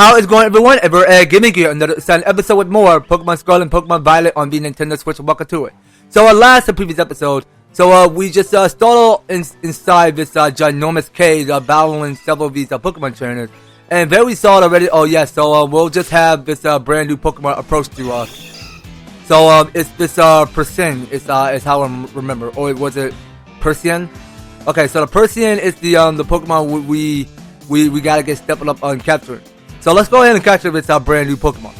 How is going, everyone? Ever giving you another episode with more Pokemon Scarlet and Pokemon Violet on the Nintendo Switch. Welcome to it. So, last the previous episode, we just started inside this ginormous cave, battling several of these Pokemon trainers, and there we saw it already. Oh yes, we'll just have this brand new Pokemon approach to us. It's this Persian. It's how I remember, or was it Persian? Okay, so the Persian is the Pokemon we gotta get stepping up on capturing. So let's go ahead and capture this brand new Pokemon.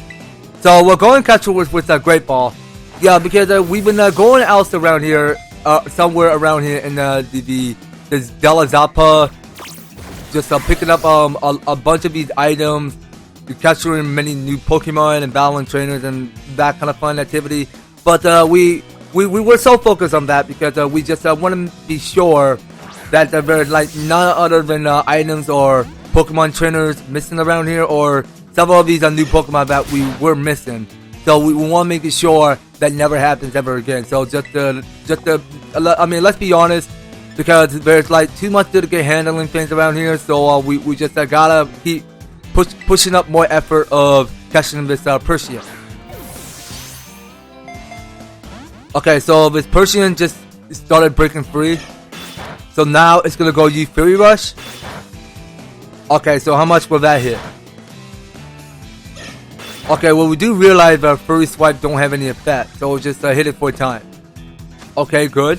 So we're going to capture with a Great Ball. Yeah, because we've been going else around here, somewhere around here in the Delazapa, just picking up a bunch of these items, capturing many new Pokemon and battling trainers and that kind of fun activity. But we were so focused on that because we just want to be sure that there's like none other than items or Pokemon trainers missing around here, or several of these new Pokemon that we were missing. So we want to make sure that never happens ever again. So I mean, let's be honest, because there's like too much to get handling things around here. So we just gotta keep pushing up more effort of catching this Persian. Okay, so this Persian just started breaking free. So now it's gonna go use Fury Rush. Okay, so how much will that hit? Okay, well we do realize that Furry Swipe don't have any effect, so we'll just hit it 4 times. Okay, good.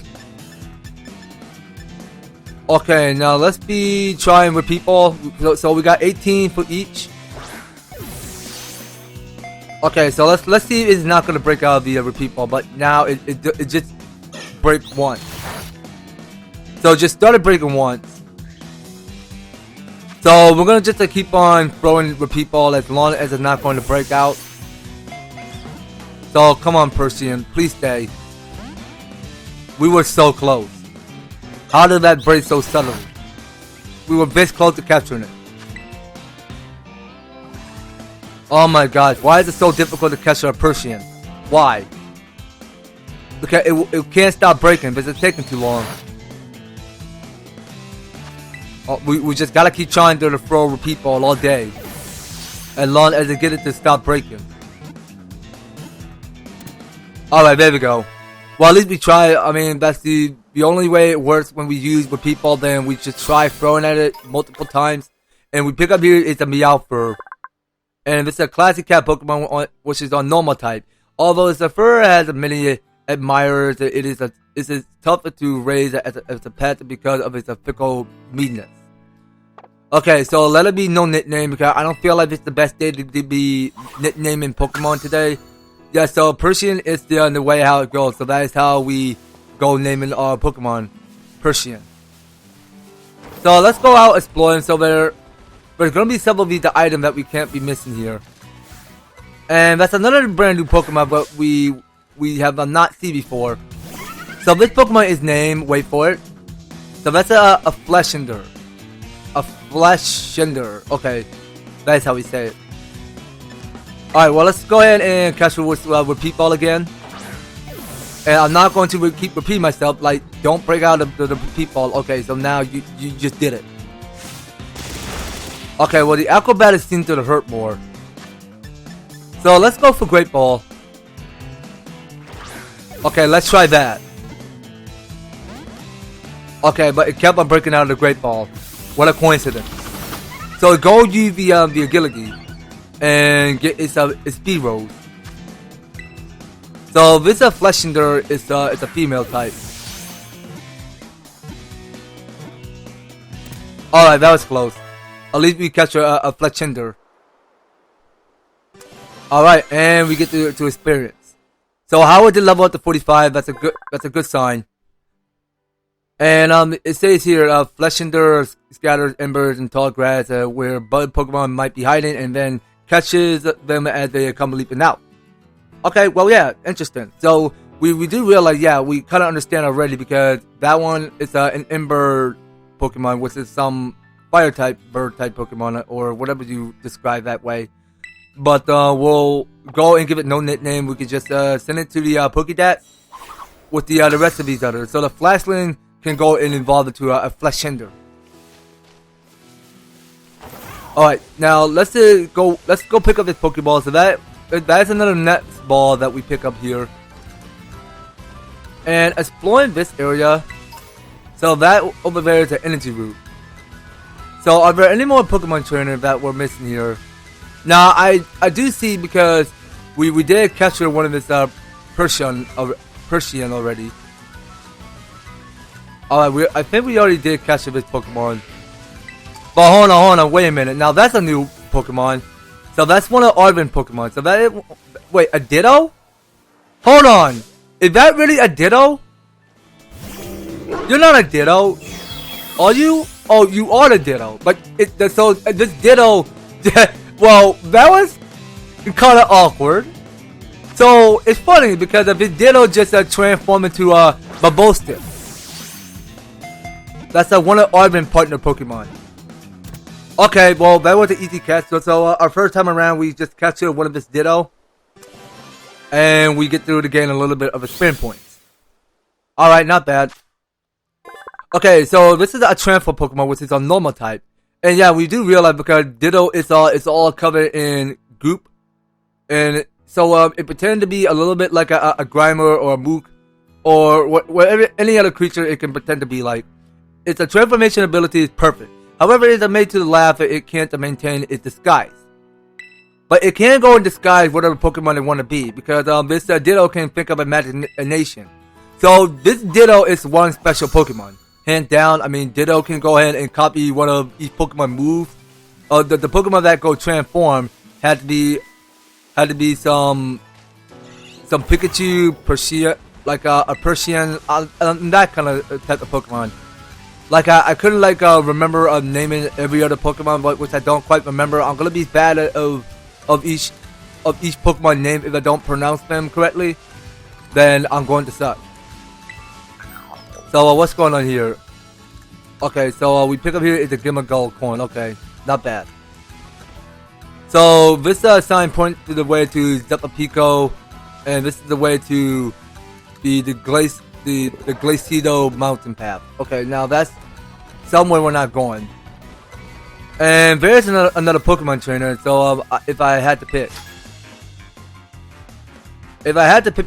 Okay, now let's be trying with people. So we got 18 for each. Okay, so let's see if it's not gonna break out of the repeat ball, but now it just break once. So just started breaking once. So we're gonna just keep on throwing repeat ball as long as it's not going to break out. So come on, Persian, please stay. We were so close. How did that break so suddenly? We were this close to capturing it. Oh my gosh, why is it so difficult to capture a Persian? Why? Okay, it can't stop breaking because it's taking too long. Oh, we just gotta keep trying to throw repeat ball all day, as long as it get it to stop breaking. Alright, there we go. Well, at least we try. I mean, that's the only way it works when we use repeat ball. Then we just try throwing at it multiple times, and we pick up here is a Meowth, and it's a classic cat Pokemon, which is on normal type. Although its fur has many admirers, it's tougher to raise as a pet because of its fickle meanness. Okay, so let it be no nickname because I don't feel like it's the best day to be nicknaming Pokemon today. Yeah, so Persian is the way how it goes. So that is how we go naming our Pokemon, Persian. So let's go out exploring. So there's gonna be several of these items that we can't be missing here. And that's another brand new Pokemon, but we have not seen before. So this Pokemon is named, wait for it. So that's a Fleshender. A Fleshender. Okay, that's how we say it. Alright, well let's go ahead and catch it with repeat ball again. And I'm not going to keep repeating myself, like don't break out the repeat ball. Okay, so now you just did it. Okay, well the acrobatics seem to hurt more. So let's go for Great Ball. Okay, let's try that. Okay, but it kept on breaking out of the Great Ball. What a coincidence. So go use the agility and get its speed rose. So this Fleshender is it's a female type. Alright, that was close. At least we catch a Fleshender. Alright, and we get to experience. So how would it level up to 45? That's a good sign. And it says here, Fleshender scatters embers in tall grass where bug Pokemon might be hiding, and then catches them as they come leaping out. Okay, well yeah, interesting. So we do realize, yeah, we kind of understand already because that one is an ember Pokemon, which is some fire type, bird type Pokemon, or whatever you describe that way. But we'll go and give it no nickname. We could just send it to the Pokédex with the rest of these others. So the Flashling can go and evolve into a Fleshender. All right, now let's go. Let's go pick up this Pokeball. So that's another next ball that we pick up here. And exploring this area. So that over there is an energy route. So are there any more Pokemon trainers that we're missing here? Now I do see, because we did capture one of this Persian already. Alright, I think we already did capture this Pokemon. But hold on, wait a minute. Now that's a new Pokemon. So that's one of Arvin Pokemon. So that is, wait, a Ditto? Hold on. Is that really a Ditto? You're not a Ditto. Are you? Oh, you are a Ditto. But so this Ditto, well, that was kind of awkward. So it's funny because if this Ditto just transformed into a Babostic. That's one of Arvin partner Pokemon. Okay, well, that was an easy catch. So our first time around, we just captured one of this Ditto. And we get through to gain a little bit of experience points. Alright, not bad. Okay, so this is a transfer Pokemon, which is a normal type. And yeah, we do realize because Ditto is all covered in goop. And so it pretends to be a little bit like a Grimer or a Mook. Or whatever any other creature it can pretend to be like. Its transformation ability is perfect. However, it is made to laugh that it can't maintain its disguise. But it can go in disguise whatever Pokemon it want to be, because this Ditto can think of imagination. So this Ditto is one special Pokemon. Hands down, I mean, Ditto can go ahead and copy one of each Pokemon moves. The Pokemon that go transform had to be some Pikachu, Persian, like a Persian, that kind of type of Pokemon. Like I couldn't remember naming every other Pokemon, but which I don't quite remember. I'm gonna be bad of each Pokemon name if I don't pronounce them correctly. Then I'm going to suck. So what's going on here? Okay, so we pick up here is the Gimagold coin. Okay, not bad. So this sign points to the way to Zepapico, and this is the way to the Glacido mountain path. Okay, now that's somewhere we're not going. And there's another Pokemon trainer. So if I had to pick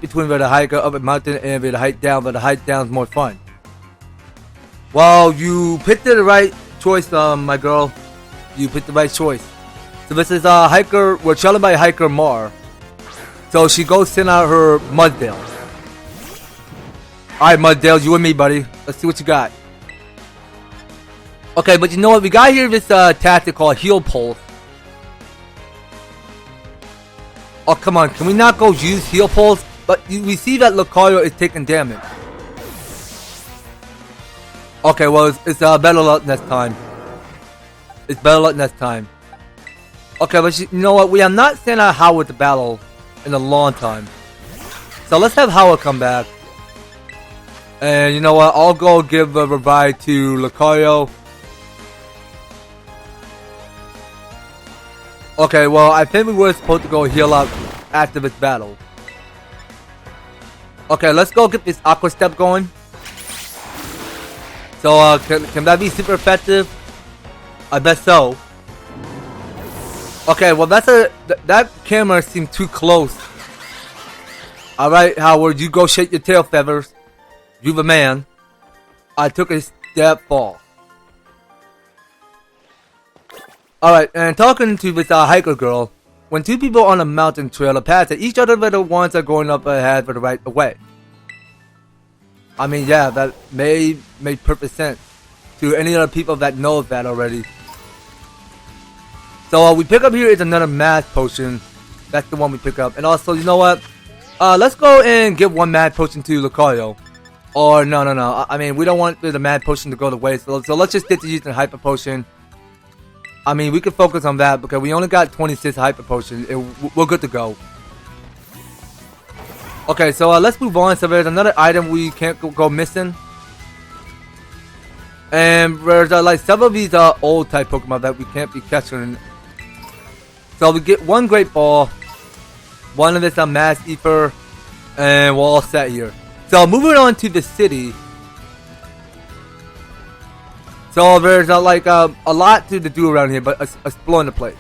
between the hike up a mountain and the hike down, but the hike down is more fun. Well, you picked the right choice, my girl. You picked the right choice. So this is hiker. We're challenged by hiker Mar. So she goes send out her Muddale. Alright, Muddale, you and me, buddy. Let's see what you got. Okay, but you know what? We got here this tactic called Heal Pulse. Oh, come on. Can we not go use Heal Pulse? But we see that Lucario is taking damage. Okay, well, it's better luck next time. It's better luck next time. Okay, but you know what? We have not sent out Howard to battle in a long time. So let's have Howard come back. And you know what? I'll go give a revive to Lucario. Okay, well, I think we were supposed to go heal up after this battle. Okay, let's go get this Aqua Step going. So, can that be super effective? I bet so. Okay, well, that camera seemed too close. Alright, Howard, you go shake your tail feathers. You the man. I took a step fall. Alright, and talking to this hiker girl, when two people on a mountain trail pass each other, but the ones are going up ahead for the right way. I mean, yeah, that may make perfect sense to any other people that know that already. So we pick up here is another math potion. That's the one we pick up. And also, you know what? Let's go and give one math potion to Lucario. Or no. I mean, we don't want the mad potion to go to waste. So let's just get to using hyper potion. I mean, we can focus on that because we only got 26 hyper potion. We're good to go. Okay, so let's move on. So there's another item we can't go missing. And there's like several of these old type Pokemon that we can't be catching. So we get one Great Ball, one of this Mass Ether, and we're all set here. So moving on to the city. So there's like a lot to do around here, but exploring the place.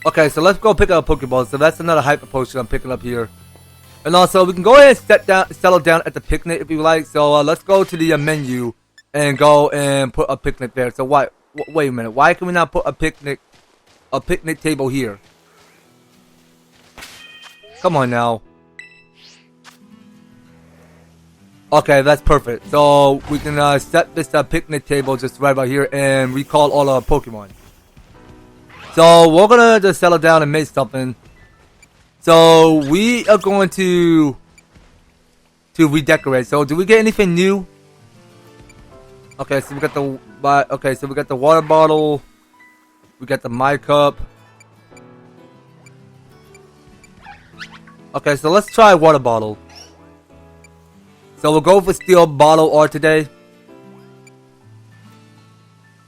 Okay, so let's go pick up a Pokeball. So that's another Hyper Potion I'm picking up here. And also, we can go ahead and settle down at the picnic if you like. So let's go to the menu and go and put a picnic there. So wait a minute. Why can we not put a picnic table here? Come on now. Okay, that's perfect. So we can set this picnic table just right about here and recall all our Pokemon. So we're gonna just settle down and make something. So we are going to redecorate. So do we get anything new? Okay, so we got the water bottle. We got the My Cup. Okay, so let's try water bottle. So we'll go for steel bottle art today.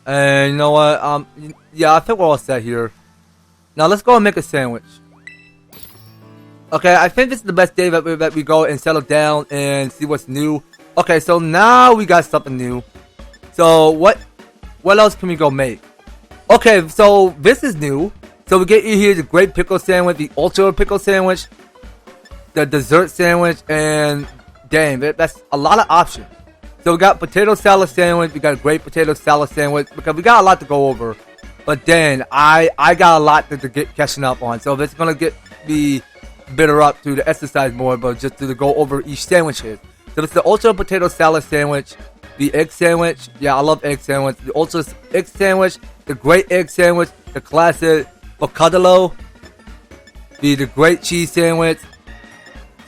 And you know what? Yeah, I think we're all set here. Now let's go and make a sandwich. Okay, I think this is the best day that we go and settle down and see what's new. Okay, so now we got something new. So what else can we go make? Okay, so this is new. So we get you here the Great Pickle Sandwich, the Ultra Pickle Sandwich, the Dessert Sandwich, and dang, that's a lot of options. So we got Potato Salad Sandwich, we got a Great Potato Salad Sandwich, because we got a lot to go over. But then, I got a lot to get catching up on. So it's going to get me bitter up to the exercise more, but just to go over each sandwich here. So it's the Ultra Potato Salad Sandwich, the Egg Sandwich, yeah, I love Egg Sandwich, the Ultra Egg Sandwich, the Great Egg Sandwich, the Classic Bocadillo, the Great Cheese Sandwich.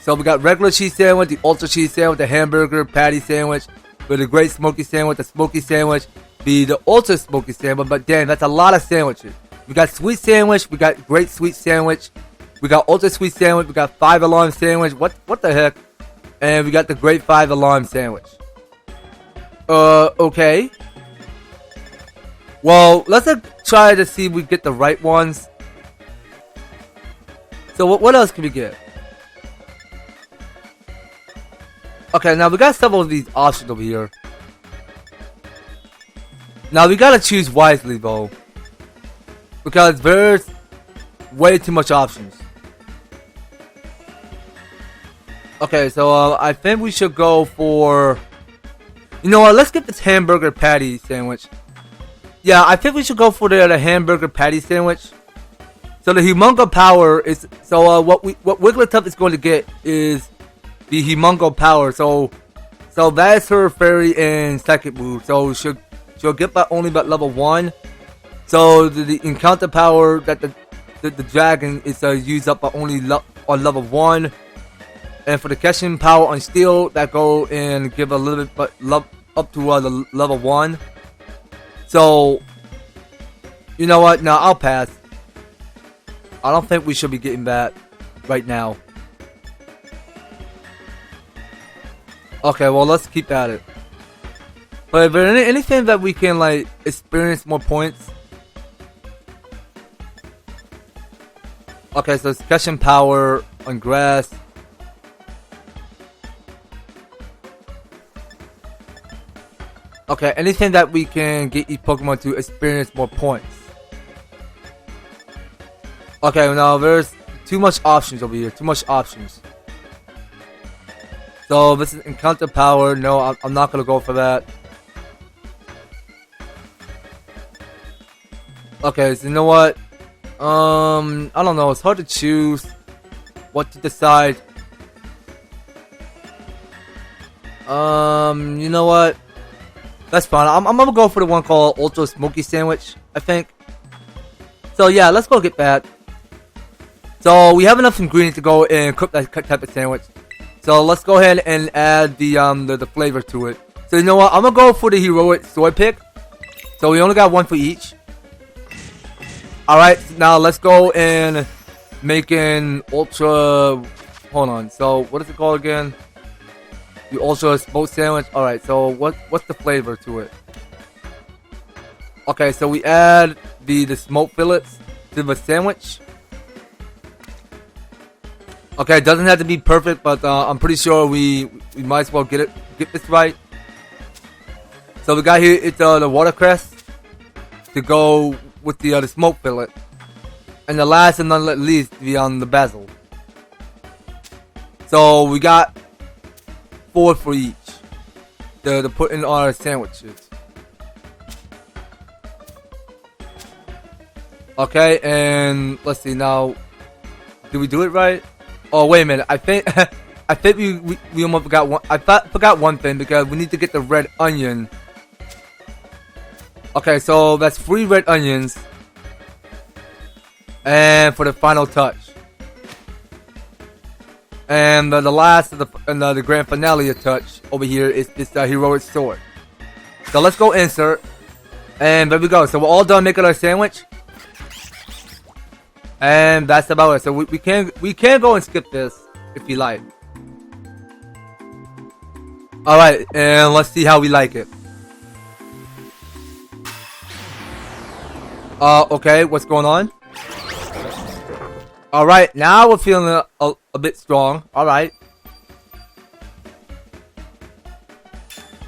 So we got regular cheese sandwich, the Ultra Cheese Sandwich, the Hamburger Patty Sandwich, with the Great Smoky Sandwich, the Smoky Sandwich, the Ultra Smoky Sandwich. But damn, that's a lot of sandwiches. We got Sweet Sandwich, we got Great Sweet Sandwich, we got Ultra Sweet Sandwich, we got 5 Alarm Sandwich, what the heck? And we got the Great 5 Alarm Sandwich. Okay. Well, let's try to see if we get the right ones. So what else can we get? Okay, now we got several of these options over here. Now we gotta choose wisely though, because there's way too much options. Okay, so I think we should go for, you know what, let's get this Hamburger Patty Sandwich. Yeah, I think we should go for the Hamburger Patty Sandwich. So the Humongo Power is, so what Wigglytuff is going to get is the Humongo Power. So that's her fairy and second move. So she'll get only about level 1. So the encounter power that the dragon is used up by only on level 1. And for the catching power on steel, that go and give a little bit but up to the level 1. So you know what? No, I'll pass. I don't think we should be getting that right now. Okay, well, let's keep at it. But if there's anything that we can like experience more points. Okay, so it's catching power on grass. Okay, anything that we can get each Pokemon to experience more points. Okay, now there's too much options over here. Too much options. So this is encounter power. No, I'm not gonna go for that. Okay, so you know what? I don't know. It's hard to choose what to decide. You know what? That's fine. I'm gonna go for the one called Ultra Smoky Sandwich, I think. So yeah, let's go get that. So we have enough ingredients to go and cook that type of sandwich. So let's go ahead and add the flavor to it. So you know what? I'm gonna go for the heroic soy pick. So we only got one for each. Alright, now let's go and make an ultra. Hold on. So what is it called again? The ultra smoked sandwich. Alright, so what's the flavor to it? Okay, so we add the smoked fillets to the sandwich. Okay, it doesn't have to be perfect, but I'm pretty sure we might as well get this right. So we got here, it's the watercress to go with the smoke fillet. And the last and not least, the basil. So we got 4 for each to put in our sandwiches. Okay, and let's see now. Did we do it right? Oh, wait a minute. I think we almost forgot one. I forgot one thing because we need to get the red onion. Okay, so that's 3 red onions. And for the final touch. And the last of the grand finale touch over here is this heroic sword. So let's go insert. And there we go. So we're all done making our sandwich. And that's about it. So we can go and skip this if you like. Alright, and let's see how we like it. Okay, what's going on? Alright, now we're feeling a bit strong. Alright.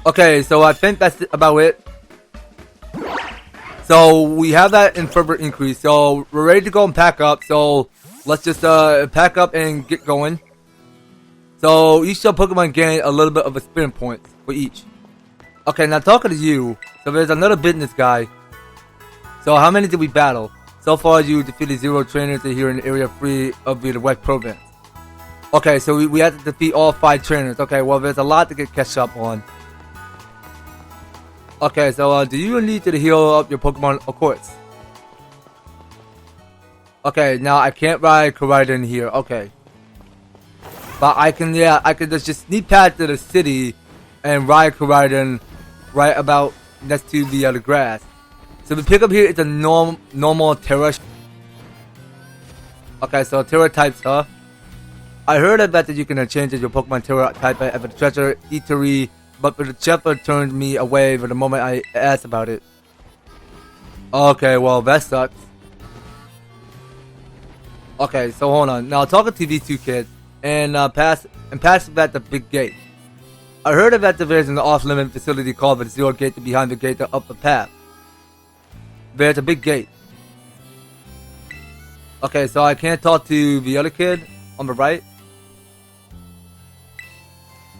Okay, so I think that's about it. So we have that in further increase. So we're ready to go and pack up. So let's just pack up and get going. So each Pokemon gain a little bit of experience points for each. Okay, now talking to you. So there's another business guy. So how many did we battle? So far you defeated 0 trainers here in Area 3 of the West Province. Okay, so we have to defeat all 5 trainers. Okay, well there's a lot to get catch up on. Okay, so do you need to heal up your Pokemon? Of course. Okay, now I can't ride Koraidon here. Okay. But I can just sneak past to the city and ride Koraidon right about next to the grass. So we pick up here, it's a normal Terra. Okay, so Terra types, huh? I heard that you can change your Pokemon Terra type at the treasure eatery, but the shepherd turned me away for the moment I asked about it. Okay, well that sucks. Okay, so hold on. Now talking to these 2 kids and pass that the big gate. I heard that there's an off-limit facility called the Zero Gate behind the gate up the path. There's a big gate. Okay, so I can't talk to the other kid on the right.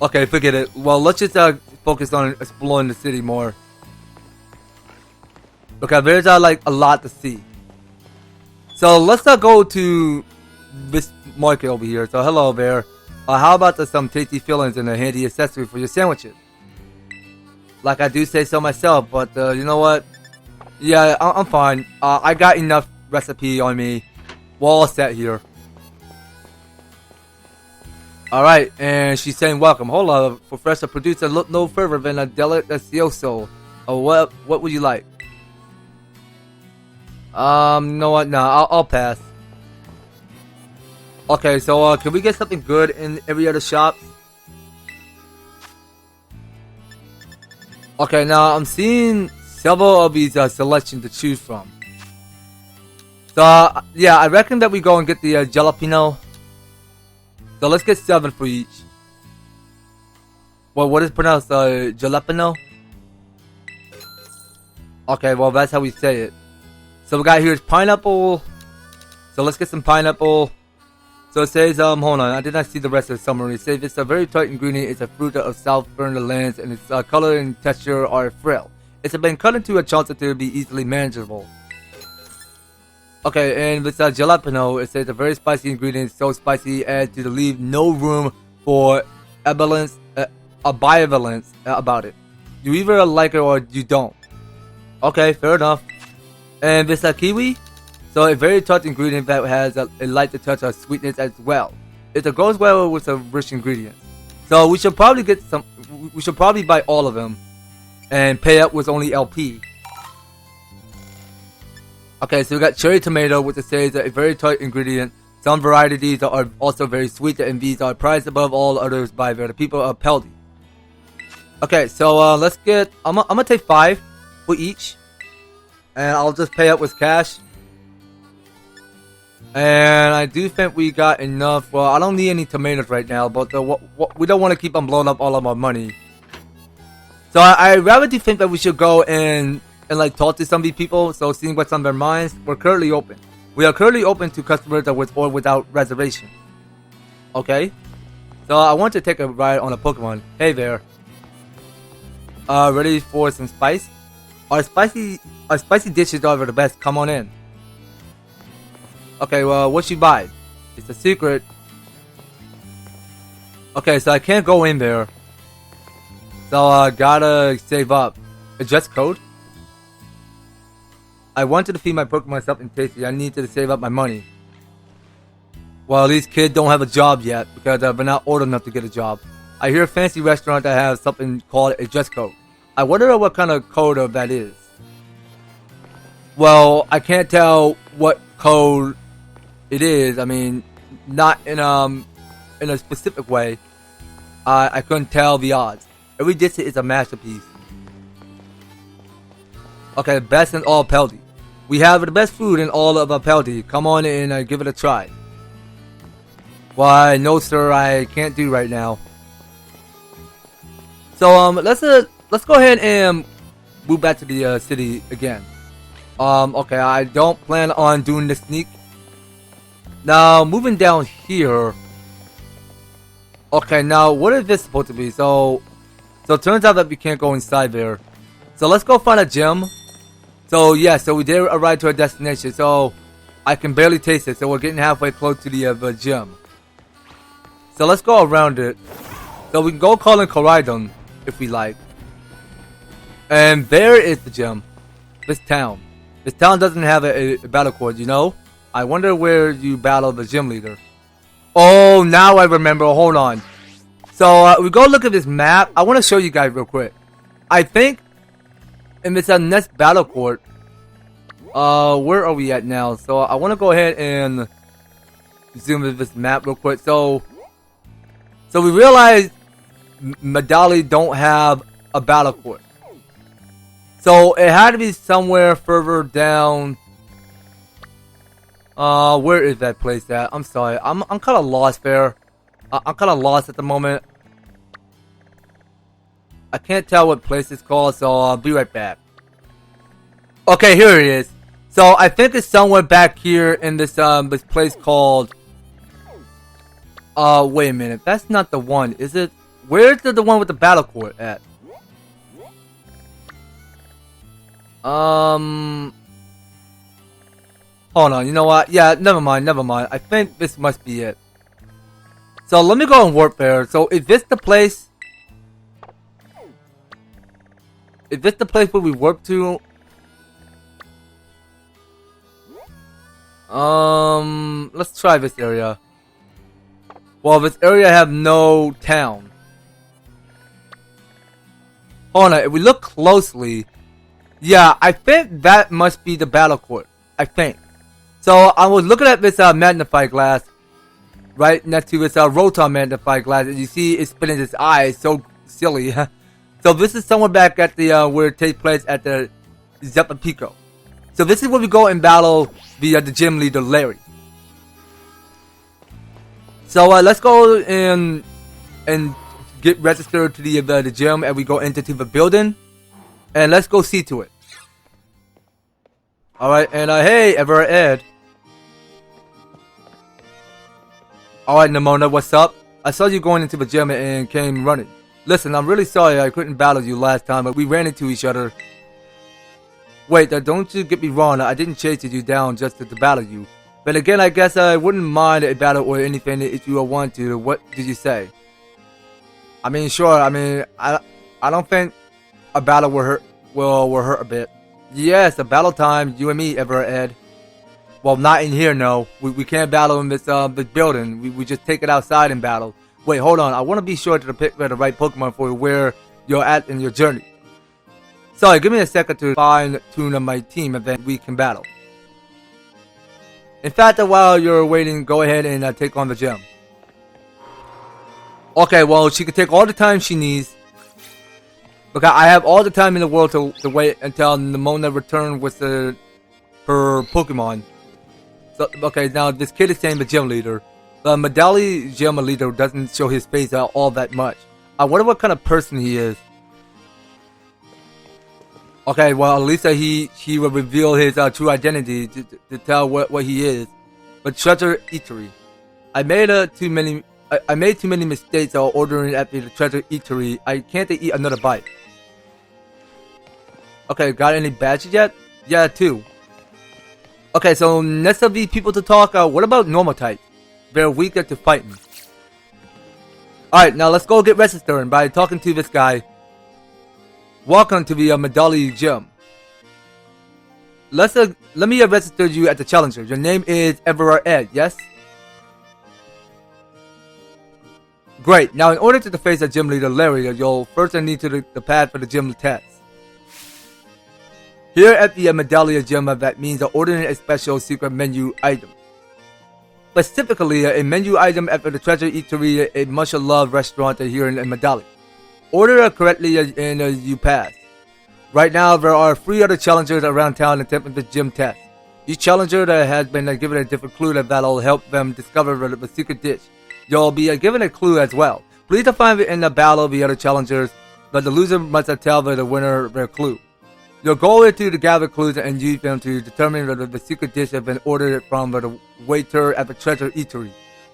Okay, forget it. Well, let's just focus on exploring the city more. Okay, there's like a lot to see. So let's go to this market over here. So hello there. How about some tasty fillings and a handy accessory for your sandwiches? Like I do say so myself, but you know what? Yeah, I'm fine. I got enough recipe on me. We're all set here. Alright, and she's saying welcome. Hold on, Professor Producer, look no further than a delicioso. What would you like? You know what? No, I'll pass. Okay, so can we get something good in every other shop? Okay, now I'm seeing several of these selections to choose from. So yeah, I reckon that we go and get the jalapeno. So let's get 7 for each. Well, what is pronounced jalapeno? Okay, well that's how we say it. So we got here is pineapple. So let's get some pineapple. So it says, hold on, I did not see the rest of the summary. It says it's a very tight ingredient. It's a fruit of southern lands, and its color and texture are frail. It's been cut into a chunks to be easily manageable. Okay, and with jalapeno, it says a very spicy ingredient, so spicy as to leave no room for ambivalence about it. You either like it or you don't. Okay, fair enough. And this kiwi, so a very tart ingredient that has a light touch of sweetness as well. It goes well with some rich ingredients. So we should probably get some. We should probably buy all of them, and pay up with only LP. Okay, so we got cherry tomato, which it says a very tart ingredient. Some varieties are also very sweet, and these are prized above all others by the people of Peldy. Okay, so let's get. I'm gonna take 5 for each, and I'll just pay up with cash. And I do think we got enough. Well, I don't need any tomatoes right now, but we don't want to keep on blowing up all of our money. So I rather do think that we should go and like talk to some of these people. So seeing what's on their minds. We're currently open. We are currently open to customers that with or without reservation. Okay. So I want to take a ride on a Pokemon. Hey there. Ready for some spice? Our spicy dishes are the best. Come on in. Okay, well, what you buy? It's a secret. Okay, so I can't go in there. So gotta save up. Address code? I wanted to feed my Pokemon something tasty. I need to save up my money. Well, these kids don't have a job yet because they're not old enough to get a job. I hear a fancy restaurant that has something called a dress code. I wonder what kind of code of that is. Well, I can't tell what code it is. I mean, not in a specific way. I couldn't tell the odds. Every district is a masterpiece. Okay, best in all Peldy. We have the best food in all of Peldy. Come on in and give it a try. Why, no sir, I can't do right now. So let's go ahead and move back to the city again. Okay, I don't plan on doing the sneak. Now moving down here. Okay, now what is this supposed to be? So it turns out that we can't go inside there. So let's go find a gym. So yeah, so we did arrive to our destination. So I can barely taste it. So we're getting halfway close to the gym. So let's go around it. So we can go call in Koraidon if we like. And there is the gym. This town. This town doesn't have a battle court, you know? I wonder where you battle the gym leader. Oh, now I remember. Hold on. So we go look at this map. I want to show you guys real quick. I think in this next battle court, where are we at now? So I want to go ahead and zoom into this map real quick. So we realize Medali don't have a battle court. So it had to be somewhere further down. Where is that place at? I'm sorry. I'm kind of lost there. I'm kind of lost at the moment. I can't tell what place it's called, so I'll be right back. Okay, here it is. So I think it's somewhere back here in this this place called. Wait a minute. That's not the one, is it? Where's the one with the battle court at? Hold on, you know what? Yeah, never mind. I think this must be it. So let me go and warp there. So is this the place? Is this the place where we warp to? Let's try this area. Well, this area have no town. Hold on, if we look closely, yeah, I think that must be the battle court. I think. So I was looking at this magnifying glass right next to this Rotom magnifying glass, and you see it spinning its eyes. So silly. So this is somewhere back at the where it takes place at the Zepapico. So this is where we go and battle the gym leader Larry. So let's go and get registered to the gym, and we go into the building, and let's go see to it. All right, and hey, Ever Ed. All right, Nemona, what's up? I saw you going into the gym and came running. Listen, I'm really sorry I couldn't battle you last time, but we ran into each other. Wait, don't you get me wrong. I didn't chase you down just to battle you. But again, I guess I wouldn't mind a battle or anything if you want to. What did you say? I mean, sure. I mean, I don't think a battle will hurt a bit. Yes, a battle time. You and me, Ever Ed. Well, not in here, no. We can't battle in this building. We just take it outside and battle. Wait, hold on. I want to be sure to pick the right Pokemon for where you're at in your journey. Sorry, give me a second to fine-tune my team, and then we can battle. In fact, while you're waiting, go ahead and take on the gym. Okay, well, she can take all the time she needs. Because I have all the time in the world to wait until Nemona returns with her Pokemon. So, okay, now this kid is saying the gym leader. The Medali gym leader doesn't show his face all that much. I wonder what kind of person he is. Okay, well at least he will reveal his true identity to tell what he is. But Treasure Eatery. I made too many mistakes while ordering at the Treasure Eatery. I can't eat another bite. Okay, got any badges yet? Yeah, 2. Okay, so next of these people to talk, what about normal types? They're weaker to fighting. Alright, now let's go get registered by talking to this guy. Welcome to the Medali gym. Let me register you as a challenger. Your name is Everard Ed, yes? Great. Now, in order to face the gym leader Larry, you'll first need to the path for the gym test. Here at the Medali gym, that means ordering a special secret menu item. Specifically, a menu item at the Treasure Eatery, a much-loved restaurant here in Medali. Order correctly and you pass. Right now, there are 3 other challengers around town attempting the gym test. Each challenger has been given a different clue that'll help them discover the secret dish. You'll be given a clue as well. Please find it in the battle of the other challengers, but the loser must tell the winner their clue. Your goal is to gather clues and use them to determine whether the secret dish has been ordered from the waiter at the Treasure Eatery.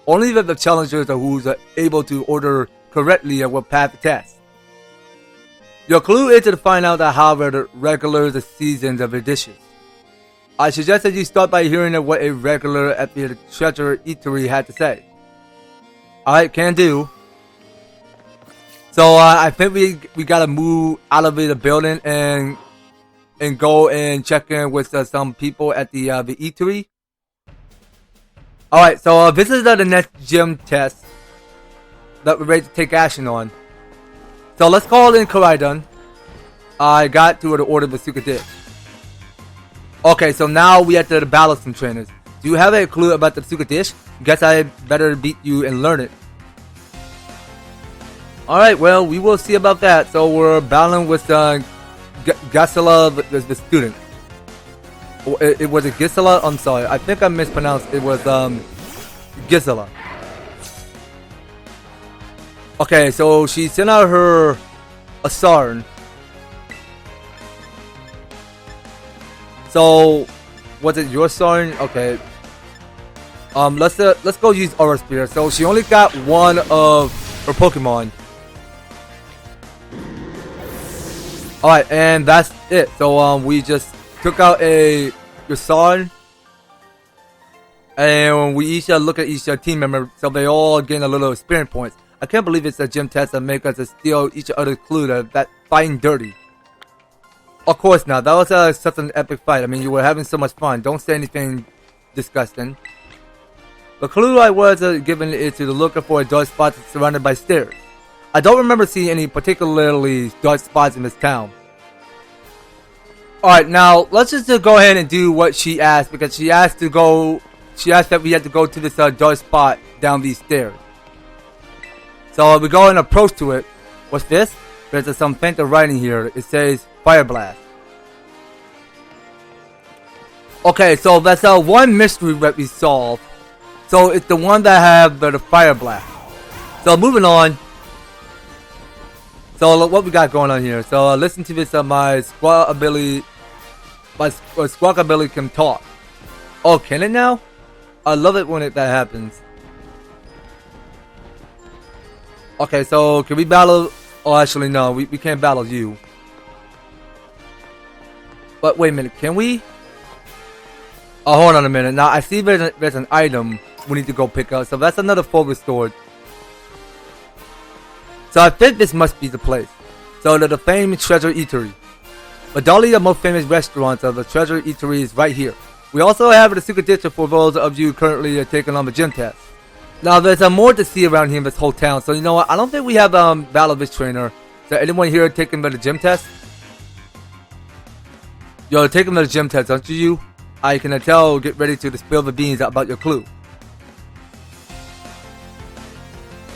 Only the challengers who are able to order correctly will pass the test. Your clue is to find out how the regulars seasons of the dishes. I suggest that you start by hearing what a regular at the Treasure Eatery had to say. Alright, can do. So I think we gotta move out of the building and go and check in with some people at the eatery. Alright, so this is the next gym test that we're ready to take action on. So let's call in Koraidon. I got to the order of the secret dish. Okay, so now we have to battle some trainers. Do you have a clue about the secret dish? Guess I better beat you and learn it. Alright, well, we will see about that. So we're battling with Gisela, the student. It was a Gisela? I'm sorry, I think I mispronounced. It was Gisela. Okay, so she sent out her Asarn. So was it your Asarn? Okay. Let's go use Aura Spear. So she only got 1 of her Pokemon. Alright, and that's it. So we just took out your Asarn. And we each look at each team member, so they all gain a little experience points. I can't believe it's a gym test that make us steal each other's clue that fighting dirty. Of course not. That was such an epic fight. I mean, you were having so much fun. Don't say anything disgusting. The clue I was given is to look for a dark spot surrounded by stairs. I don't remember seeing any particularly dark spots in this town. Alright, now let's just go ahead and do what she asked, because she asked that we had to go to this dark spot down these stairs. So we go and approach to it. What's this? There's some faint writing here. It says Fire Blast. Okay, so that's one mystery that we solved. So it's the one that have the Fire Blast. So moving on. So what we got going on here? So listen to this. My Squawkabilly can talk. Oh, can it now? I love it when that happens. Okay, so can we battle? Oh, actually no, we can't battle you. But wait a minute, can we? Oh, hold on a minute. Now I see there's an item we need to go pick up. So that's another full restored. So I think this must be the place. So the famous Treasure Eatery. Medali, the most famous restaurant of the Treasure Eatery, is right here. We also have the secret district for those of you currently taking on the gym test. Now there's more to see around here in this whole town. So you know what? I don't think we have battle this trainer. So anyone here taking the gym test? You're taking the gym test, aren't you? I can tell. Get ready to spill the beans about your clue.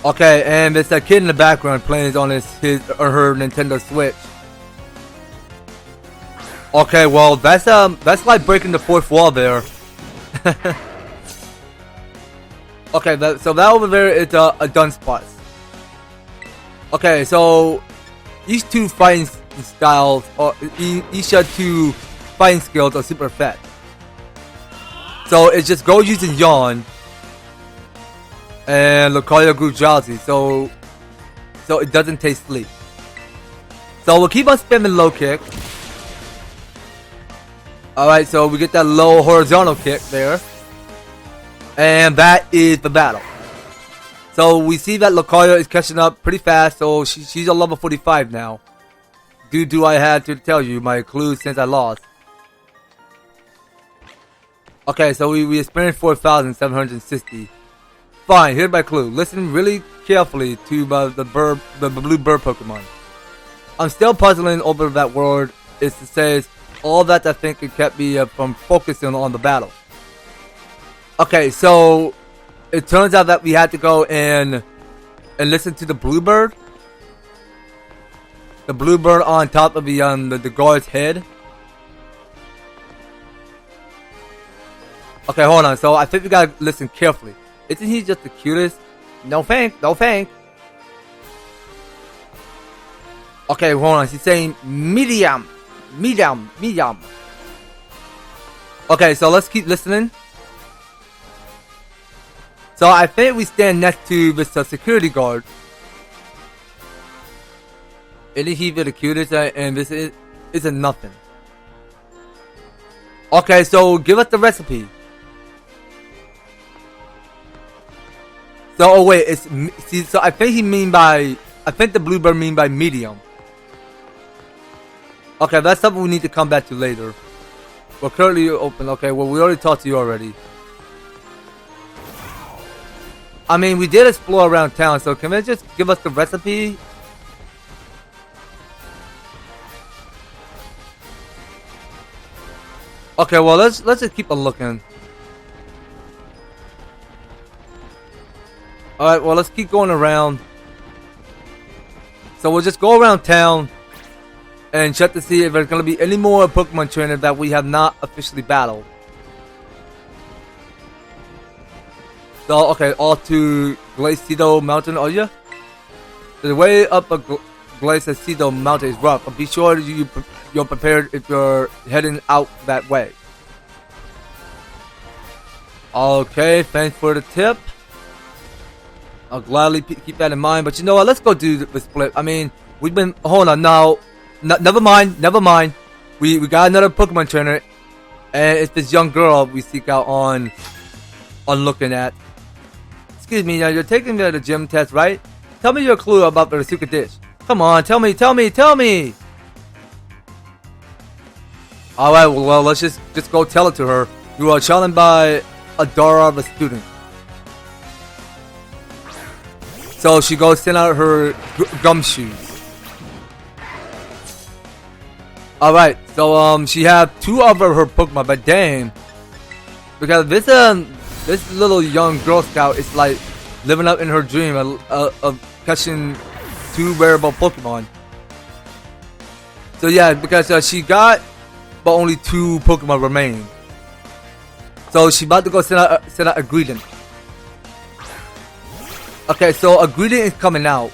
Okay, and there's a kid in the background playing on his or her Nintendo Switch. Okay, well that's like breaking the fourth wall there. Okay, so that over there is a dun spot. Okay, so these two fighting styles or each 2 fighting skills are super effective. So it just go using yawn, and Lucario grew drowsy, so it doesn't taste sleep. So we'll keep on spamming low kick. Alright, so we get that low horizontal kick there. And that is the battle. So we see that Lucario is catching up pretty fast, so she's a level 45 now. Do I have to tell you my clues since I lost? Okay, so we experienced 4,760. Fine, here's my clue. Listen really carefully to the blue bird Pokemon. I'm still puzzling over that word. It says all that I think it kept me from focusing on the battle. Okay, so it turns out that we had to go and listen to the bluebird. The bluebird on top of the guard's head. Okay, hold on. So I think we gotta listen carefully. Isn't he just the cutest? No thank, no thank. Okay, hold on. She's saying medium. Medium. Medium. Okay, so let's keep listening. So I think we stand next to this security guard. Isn't he the cutest? And this isn't nothing. Okay, so give us the recipe. So, oh wait, so I think the bluebird mean by medium. Okay, that's something we need to come back to later. We're currently open. Okay, well we already talked to you already. I mean, we did explore around town, so can they just give us the recipe? Okay, well let's just keep on looking. Alright, well let's keep going around. So we'll just go around town and check to see if there's gonna be any more Pokemon trainers that we have not officially battled. So okay, all to Glacido Mountain, are you? The way up a Glacido Mountain is rough, but be sure you're prepared if you're heading out that way. Okay, thanks for the tip. I'll gladly keep that in mind, but you know what? Let's go do the split. I mean, we've been. Hold on, now. Never mind. We got another Pokemon trainer, and it's this young girl we seek out on looking at. Excuse me, now you're taking the gym test, right? Tell me your clue about the secret dish. Come on, tell me. All right, well, let's just go tell it to her. You are challenged by Adara, the student. So she goes send out her gumshoes. Alright, so she have 2 of her Pokemon, but damn. Because this little young Girl Scout is like living up in her dream of catching 2 wearable Pokemon. So yeah, because she got but only 2 Pokemon remaining. So she about to go send out a greeting. Okay, so a greeting is coming out.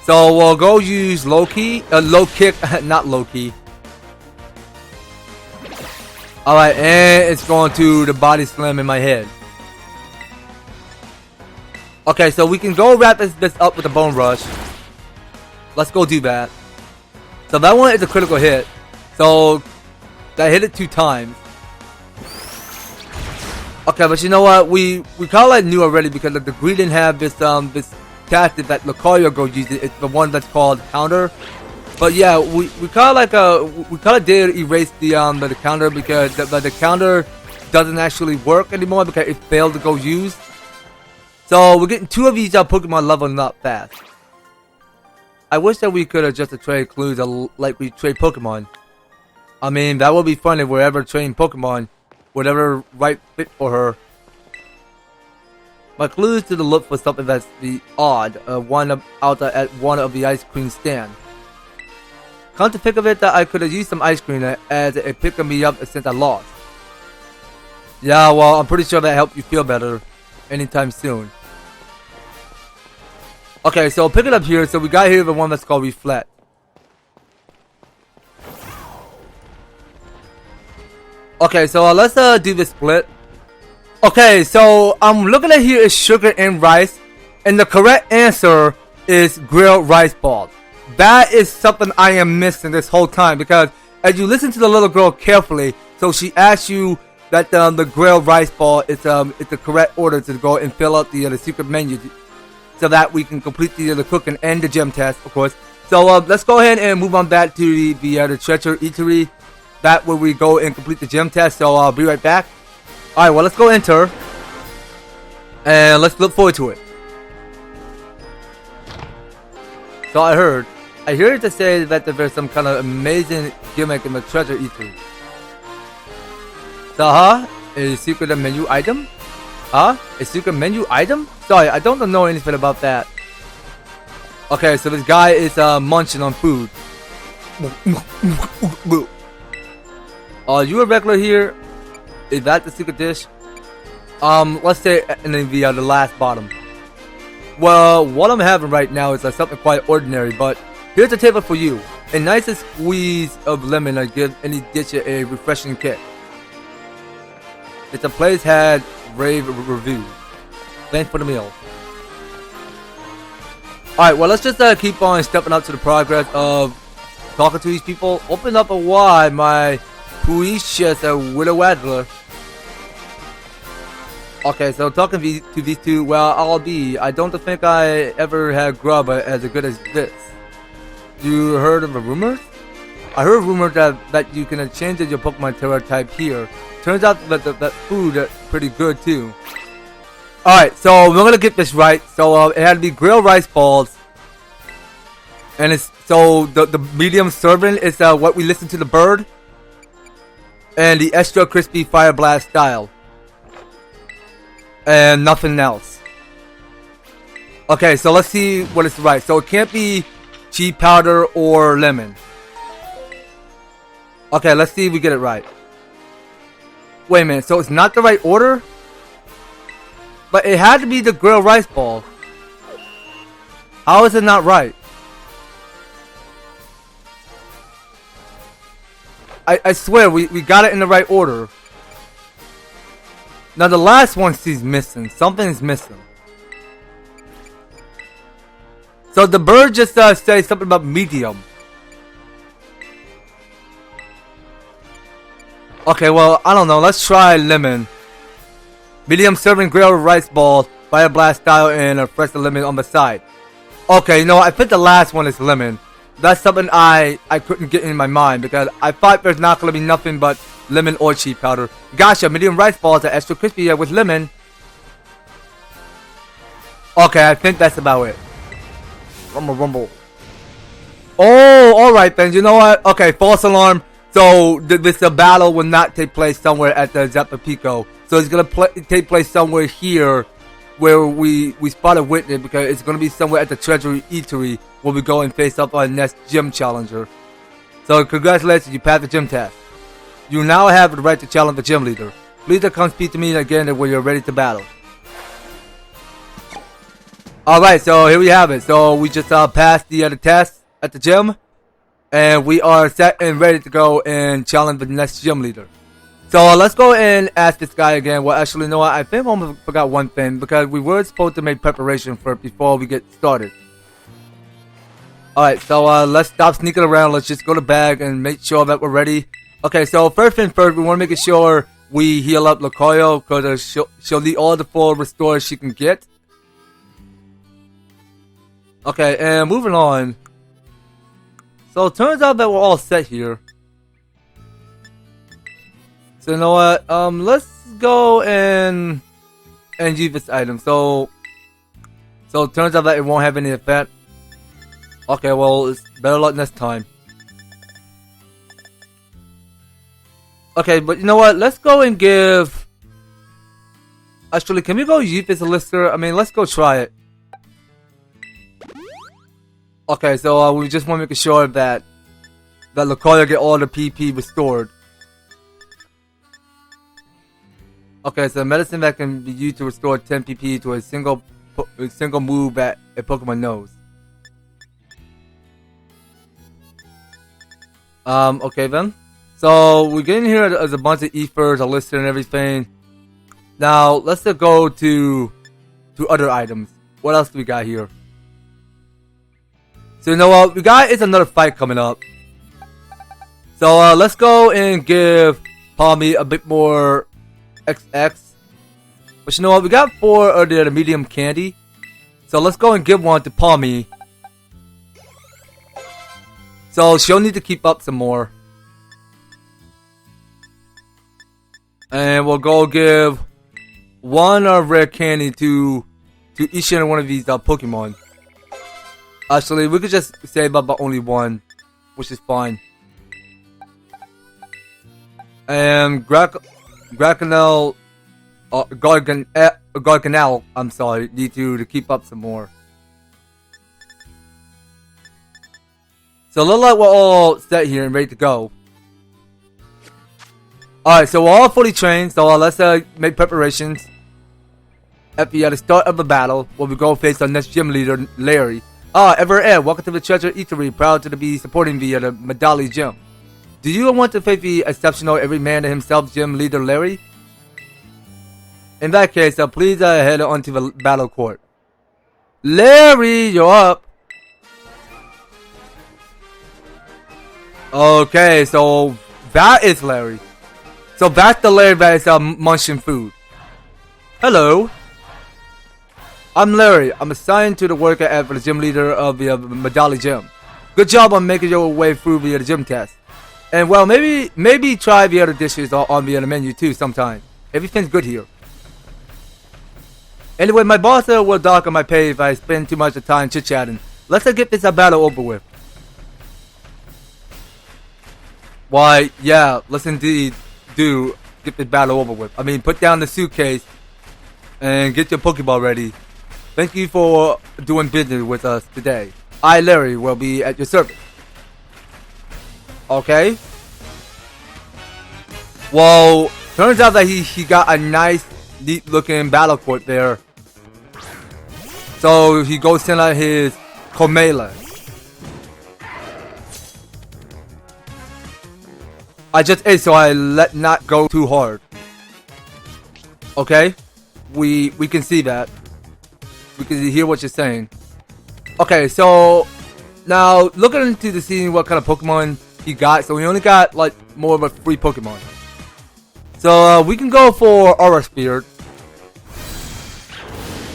So we'll go use low kick, not low key. Alright, and it's going to the body slam in my head. Okay, so we can go wrap this up with a bone rush. Let's go do that. So that one is a critical hit. So that hit it 2 times. Okay, but you know what? We kind of knew already because the greeting have this tactic that Lucario go use. It's the one that's called counter. But yeah, we kind of did erase the counter because the counter doesn't actually work anymore because it failed to go use. So we're getting 2 of these Pokemon leveling up fast. I wish that we could have just trade clues like we trade Pokemon. I mean, that would be fun if we're ever trading Pokemon. Whatever right fit for her. My clue is to look for something that's the odd out at one of the ice cream stand. Come to think of it, that I could have used some ice cream as it picked me up since I lost. Yeah, well, I'm pretty sure that helped you feel better anytime soon. Okay, so pick it up here. So we got here the one that's called Reflect. Okay, so let's do the split. Okay, so I'm looking at here is sugar and rice, and the correct answer is grilled rice balls. That is something I am missing this whole time, because as you listen to the little girl carefully, so she asks you that the grilled rice ball is the correct order to go and fill out the secret menu, so that we can complete the cooking and the gym test, of course. So let's go ahead and move on back to the treasure eatery. That where we go and complete the gym test. So I'll be right back. Alright, well, let's go enter. And let's look forward to it. So I heard to say that there's some kind of amazing gimmick in the treasure eatery. So, a secret menu item? A secret menu item? Sorry, I don't know anything about that. Okay, so this guy is munching on food. Are you a regular here? Is that the secret dish? Let's say in the last bottom. Well, what I'm having right now is something quite ordinary, but here's a table for you. A nice squeeze of lemon to give any dish a refreshing kick. It's a place had rave reviews. Thanks for the meal. Alright, well, let's just keep on stepping up to the progress of talking to these people. Open up a wide, my precious Widow Adler. Okay, so talking to these two, well, I don't think I ever had grub as good as this. You heard of the rumors? I heard rumors that you can change your Pokemon Terra type here. Turns out that food is pretty good too. Alright, so we're gonna get this right. So it had to be grilled rice balls. And it's so the medium serving is what we listen to the bird. And the extra crispy fire blast style. And nothing else. Okay, so let's see what is right. So it can't be cheese powder or lemon. Okay, let's see if we get it right. Wait a minute, so it's not the right order? But it had to be the grilled rice ball. How is it not right? I swear, we got it in the right order. Now the last one she's missing. Something's missing. So the bird just says something about medium. Okay, well, I don't know. Let's try lemon. Medium serving grilled rice ball, fire blast style, and a fresh lemon on the side. Okay, no, I think the last one is lemon. That's something I couldn't get in my mind, because I thought there's not going to be nothing but lemon or cheese powder. Gotcha, medium rice balls are extra crispy with lemon. Okay, I think that's about it. Rumble, rumble. Oh, alright then, you know what? Okay, false alarm. So, this battle will not take place somewhere at the Zappa Pico. So, it's going to take place somewhere here where we spot a witness, because it's going to be somewhere at the Treasury Eatery where we go and face up our next gym challenger. So, congratulations, you passed the gym test. You now have the right to challenge the gym leader. Please come speak to me again when you're ready to battle. Alright, so here we have it. So, we just passed the test at the gym. And we are set and ready to go and challenge the next gym leader. So let's go and ask this guy again. Well, actually, no, I think I almost forgot one thing, because we were supposed to make preparation for it before we get started. Alright, so let's stop sneaking around. Let's just go to bag and make sure that we're ready. Okay, so first thing first, we want to make sure we heal up Lucario, because she'll need all the full restores she can get. Okay, and moving on. So it turns out that we're all set here. So you know what? Let's go and use this item. So it turns out that it won't have any effect. Okay, well, it's better luck next time. Okay, but you know what? Let's go and give. Actually, can we go use this lister? I mean, let's go try it. Okay, so we just want to make sure that Lucario get all the PP restored. Okay, so medicine that can be used to restore 10 PP to a single a single move that a Pokemon knows. Okay then. So we're getting here as a bunch of ethers, a list and everything. Now let's go to other items. What else do we got here? So you know what we got is another fight coming up. So let's go and give Palmy a bit more XX. But you know what, we got 4 of the medium candy. So let's go and give one to Palmy. So she'll need to keep up some more. And we'll go give 1 rare candy to each and one of these Pokemon. Actually, we could just save up only 1, which is fine. And Garganel, I'm sorry, need to keep up some more. So look like we're all set here and ready to go. Alright, so we're all fully trained, so let's make preparations. At the start of the battle, where we go face our next gym leader, Larry. Ever Ed, welcome to the Treasure Eatery, proud to be supporting the Medali gym. Do you want to face the exceptional every man to himself gym leader Larry? In that case, please head on to the battle court. Larry, you're up. Okay, so that is Larry. So that's the Larry that is munching food. Hello. I'm Larry. I'm assigned to the work at the gym leader of the Medali gym. Good job on making your way through the gym test. And well, maybe try the other dishes on the menu too sometime. Everything's good here. Anyway, my boss will dock on my pay if I spend too much time chit-chatting. Let's get this battle over with. Why, yeah, let's indeed do get this battle over with. I mean, put down the suitcase and get your Pokeball ready. Thank you for doing business with us today. I, Larry, will be at your service. Okay. Well, turns out that he got a nice, neat-looking battle court there. So he goes send out his Comela. I just ate, so I let not go too hard. Okay, we can see that. We can hear what you're saying. Okay, so now looking into the scene, what kind of Pokemon he got. So we only got like more of a free Pokemon. So we can go for Aura Spear.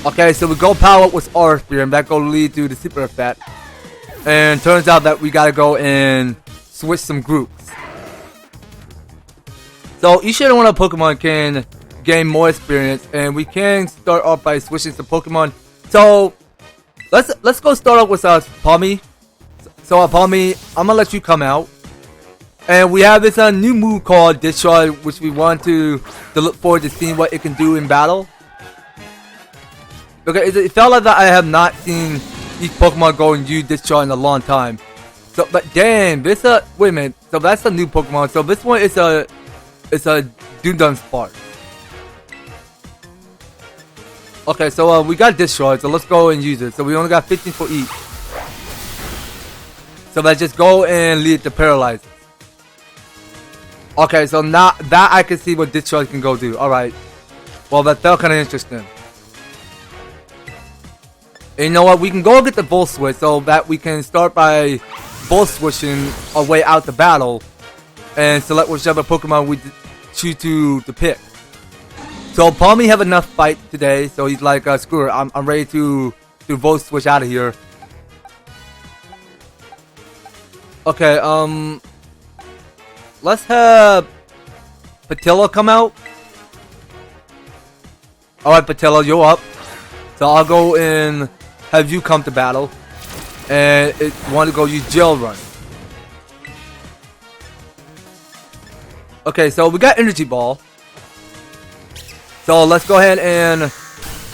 Okay, so we go power up with Aura Spear, and that go lead to the super effect. And turns out that we gotta go and switch some groups. So each and one of the Pokemon can gain more experience, and we can start off by switching some Pokemon. So let's go start off with Palmy. So Palmy, I'm gonna let you come out, and we have this new move called Discharge, which we want to look forward to seeing what it can do in battle. Okay, it felt like that I have not seen each Pokemon go and use Discharge in a long time. So, but damn, this wait a minute. So that's a new Pokemon. So this one is a Dundun Spark. Okay, so we got Discharge, so let's go and use it. So we only got 15 for each. So let's just go and lead to Paralyze. Okay, so now that I can see what Discharge can go do. Alright. Well, that felt kind of interesting. And you know what? We can go get the Volt Switch so that we can start by Volt Switching our way out the battle and select whichever Pokemon we choose to pick. So Palmy have enough fight today, so he's like, screw it, I'm ready to Volt Switch out of here. Okay, let's have Patilla come out. Alright, Patilla, you're up. So I'll go and have you come to battle. And want to go use Gel Run. Okay, so we got Energy Ball. So let's go ahead and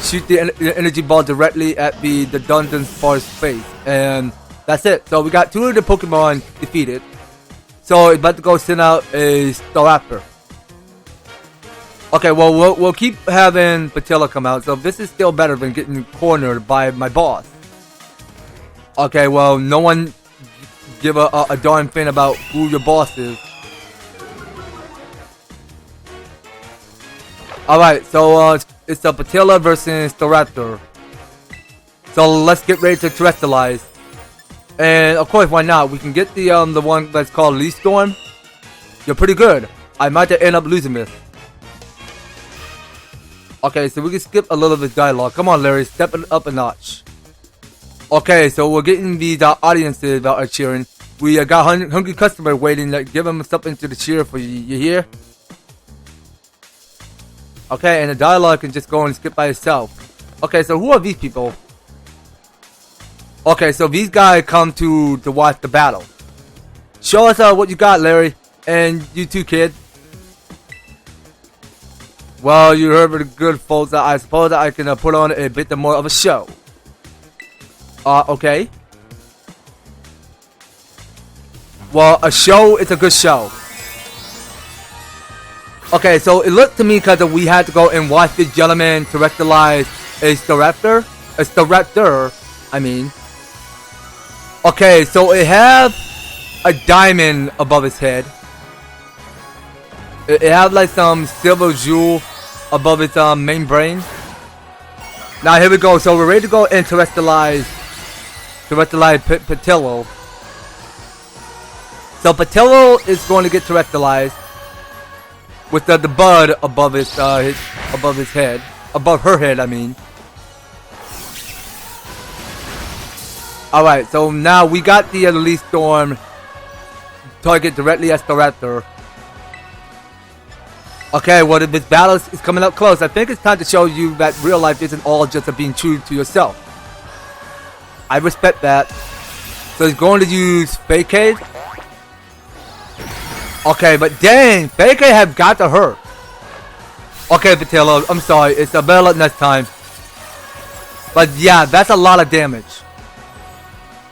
shoot the Energy Ball directly at the Dundun Spark's face. And that's it. So we got 2 of the Pokemon defeated. So it's about to go send out a Staraptor. Okay, well, we'll keep having Patilla come out, so this is still better than getting cornered by my boss. Okay, well, no one give a darn thing about who your boss is. Alright, so it's a Patilla versus the Raptor. So let's get ready to terrestrialize. And of course, why not? We can get the one that's called Lee Storm. You're pretty good. I might end up losing this. Okay, so we can skip a little bit of dialogue. Come on, Larry, step it up a notch. Okay, so we're getting these audiences that are cheering. We got hungry customer waiting. Give them something to cheer for you. You hear? Okay, and the dialogue can just go and skip by itself. Okay, so who are these people? Okay, so these guys come to watch the battle. Show us what you got, Larry, and you too, kid. Well, you heard the good folks. I suppose I can put on a bit more of a show. Okay. Well, a show is a good show. Okay, so it looked to me because we had to go and watch this gentleman terrestrialize a Staraptor, I mean. Okay, so it have a diamond above his head. It have like some silver jewel above its main brain. Now here we go. So we're ready to go and terrestrialize Patillo. So Patillo is going to get terrestrialized with the bud above his head, above her head, I mean. All right. So now we got the Lee Storm target directly at the Raptor. Okay, well, this battle is coming up close. I think it's time to show you that real life isn't all just being true to yourself. I respect that. So he's going to use Fake-Aid. Okay, but dang, Fake-Aid have got to hurt. Okay, Patilla, I'm sorry. It's a better luck next time. But yeah, that's a lot of damage.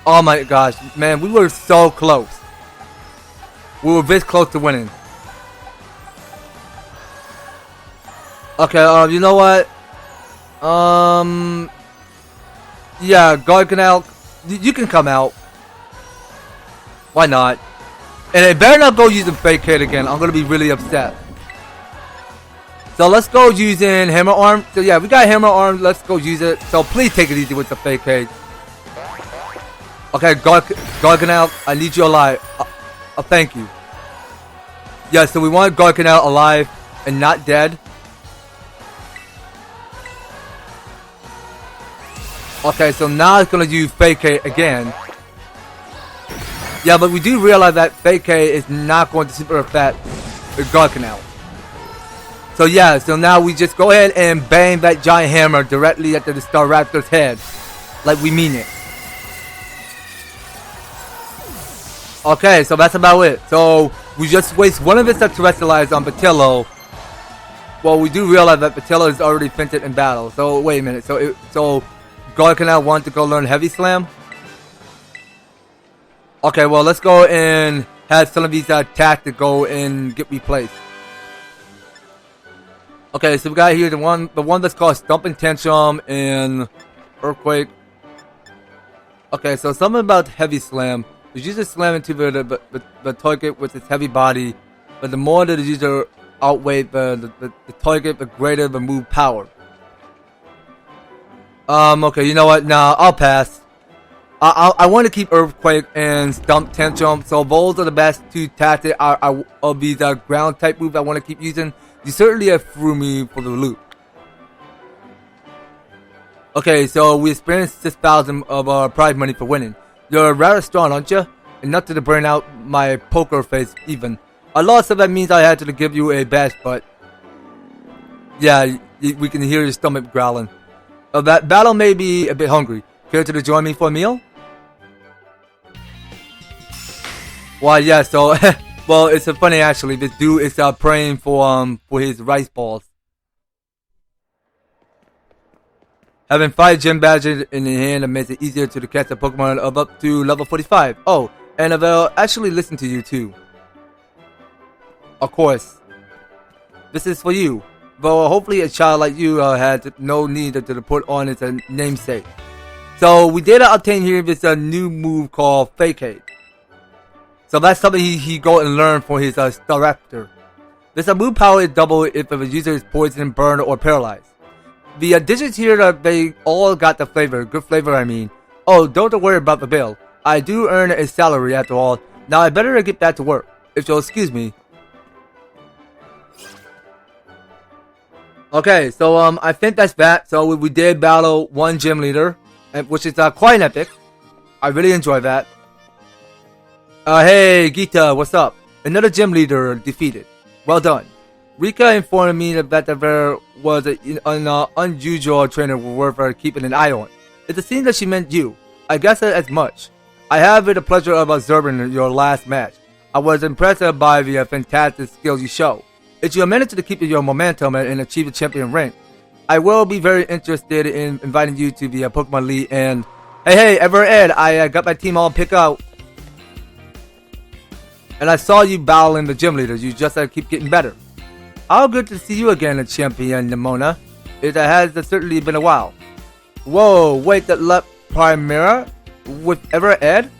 Oh my gosh, man, we were so close. We were this close to winning. Okay, you know what? Yeah, God can out. You can come out. Why not? And it better not go using Fake-Aid again. I'm gonna be really upset. So let's go using Hammer Arm. So yeah, we got Hammer Arm. Let's go use it. So please take it easy with the Fake-Aid. Okay, God can out. I need you alive. Thank you. Yeah, so we want God can out alive and not dead. Okay, so now it's gonna use Fake-Aid again. Yeah, but we do realize that Fake-Aid is not going to super affect the God Canal. So yeah, so now we just go ahead and bang that giant hammer directly at the Staraptor's head. Like we mean it. Okay, so that's about it. So we just waste one of its terrestrialized on Patillo. Well, we do realize that Patillo is already fainted in battle. So wait a minute. So God Canal want to go learn Heavy Slam? Okay, well let's go and have some of these tactics go and get replaced. Okay, so we got here the one that's called Stumping Tantrum and Earthquake. Okay, so something about Heavy Slam. The user slam into the target with its heavy body, but the more that the user outweigh the target, the greater the move power. Okay, you know what? Nah, I'll pass. I want to keep Earthquake and Stump Tantrum, so those are the best two tactics of these ground type moves I want to keep using. You certainly have threw me for the loop. Okay, so we experienced 6,000 of prize money for winning. You're rather strong, aren't you? Enough to burn out my poker face even. I lost, so that means I had to give you a bash, but yeah, we can hear your stomach growling. That battle may be a bit hungry. Care to join me for a meal? Well, yeah, so well, it's funny actually. This dude is praying for his rice balls. Having 5 gym badges in the hand makes it easier to catch a Pokemon of up to level 45. Oh, and they'll actually listen to you too. Of course. This is for you. But hopefully a child like you had no need to put on its namesake. So we did obtain here this new move called Facade. So that's something he go and learn for his Staraptor. This move power is double if a user is poisoned, burned, or paralyzed. The digits here, they all got the flavor. Good flavor, I mean. Oh, don't worry about the bill. I do earn a salary after all. Now I better get back to work, if you'll excuse me. Okay, so I think that's that. So we did battle one gym leader, which is quite epic. I really enjoy that. Hey Gita, what's up? Another gym leader defeated. Well done. Rika informed me that there was an unusual trainer worth keeping an eye on. It seems that she meant you. I guess as much. I have the pleasure of observing your last match. I was impressed by the fantastic skills you show. If you manage to keep your momentum and achieve the champion rank, I will be very interested in inviting you to the Pokemon League. And hey, Ed, I got my team all picked out. And I saw you battling the gym leaders. You just keep getting better. How good to see you again, champion Nemona. It has certainly been a while. Whoa, wait, that La Primera with Ed?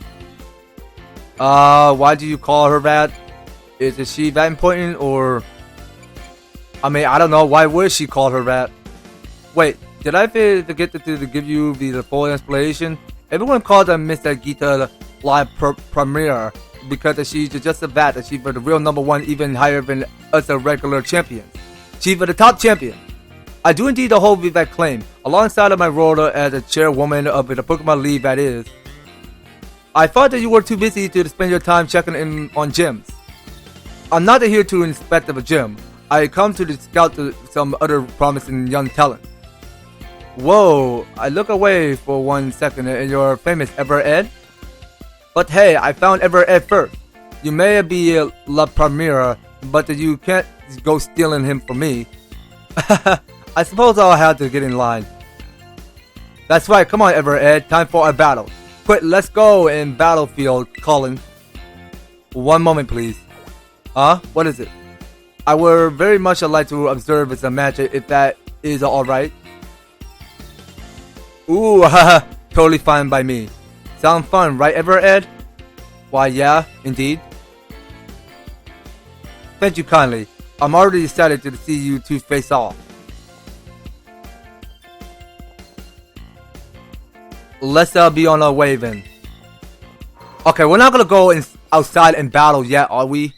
Why do you call her that? Is she that important, or? I mean, I don't know. Why would she call her that? Wait, did I forget to give you the full explanation? Everyone calls her Miss Gita La Primera because she's just a bat. She's the real #1, even higher than us regular champions. She's the top champion. I do indeed hold that claim, alongside of my role as a chairwoman of the Pokemon League that is. I thought that you were too busy to spend your time checking in on gyms. I'm not here to inspect a gym. I come to scout some other promising young talent. Whoa, I look away for 1 second and you're famous Ed? But hey, I found Ed first. You may be La Primera, but you can't go stealing him from me. I suppose I'll have to get in line. That's right, come on Ed, time for a battle. Quick, let's go in battlefield, Colin. 1 moment please. Huh? What is it? I would very much like to observe this match if that is alright. Ooh, haha, totally fine by me. Sound fun, right Ed? Why yeah, indeed. Thank you kindly. I'm already excited to see you two face off. Let's be on our way then. Okay, we're not gonna go outside and battle yet, are we?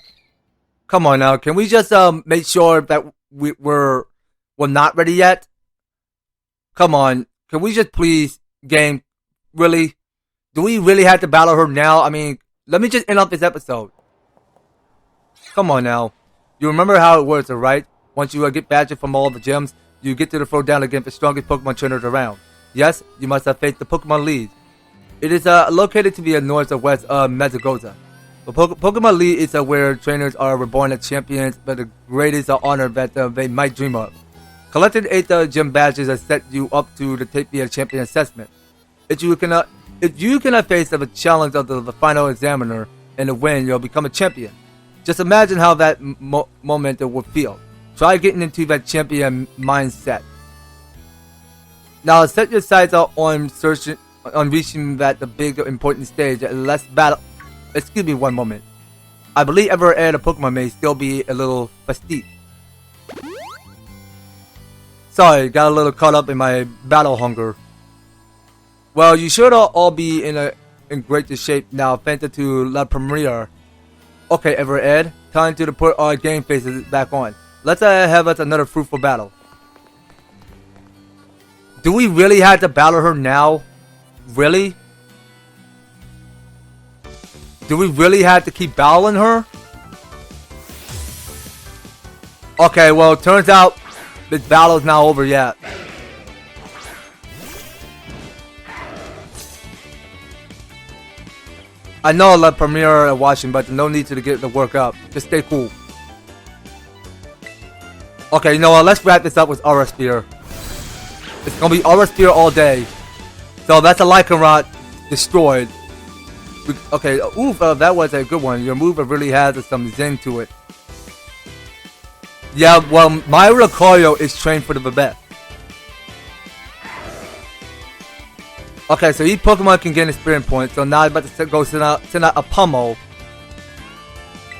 Come on now, can we just make sure that we're not ready yet? Come on, can we just please, game, really? Do we really have to battle her now? I mean, let me just end off this episode. Come on now. You remember how it works, right? Once you get badges from all the gyms, you get to the throwdown against the strongest Pokemon trainers around. Yes, you must have faced the Pokemon League. It is located to the north of west of Mezagoza. The Pokemon League is where trainers are reborn as champions, but the greatest honor that they might dream of. Collecting 8 gym badges set you up to take the champion assessment. If you cannot face the challenge of the final examiner and win, you'll become a champion. Just imagine how that moment would feel. Try getting into that champion mindset. Now set your sights out on reaching the big important stage. Let's battle. Excuse me 1 moment. I believe Ed a Pokemon may still be a little festive. Sorry, got a little caught up in my battle hunger. Well, you should all be in great shape now, thanks to La Primera. Okay, Ed, time to put our game faces back on. Let's have us another fruitful battle. Do we really have to battle her now? Really? Do we really have to keep battling her? Okay, well, it turns out this battle is not over yet. I know La Primera watching, but no need to get the work up. Just stay cool. Okay, you know what? Let's wrap this up with Aura Spear. It's gonna be Aura Spear all day. So that's a Lycanroc destroyed. Okay, oof, that was a good one. Your move really has some zing to it. Yeah, well, my Lucario is trained for the best. Okay, so each Pokemon can gain experience points. So now I'm about to go send out a Pummel.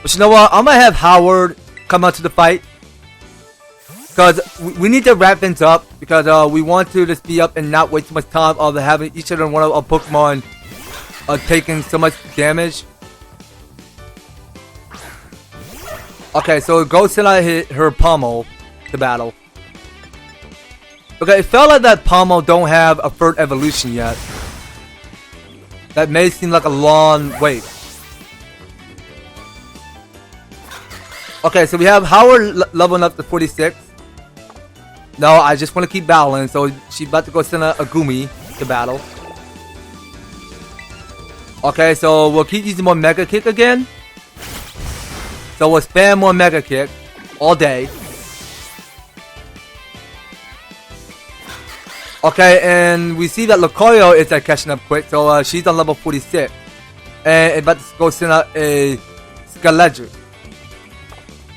But you know what? I'm gonna have Howard come out to the fight. Because we need to wrap things up. Because we want to just be up and not waste too much time of having each and one of our Pokemon taking so much damage. Okay, so go send out her Pummel to battle. Okay, it felt like that Pummel don't have a third evolution yet. That may seem like a long wait. Okay, so we have Howard leveling up to 46. No, I just want to keep battling, so she's about to go send a Gumi to battle. Okay, so we'll keep using more Mega Kick again. So we'll spam more Mega Kick all day. Okay, and we see that Lucario is catching up quick, so she's on level 46. And about to go send out a Scarlet.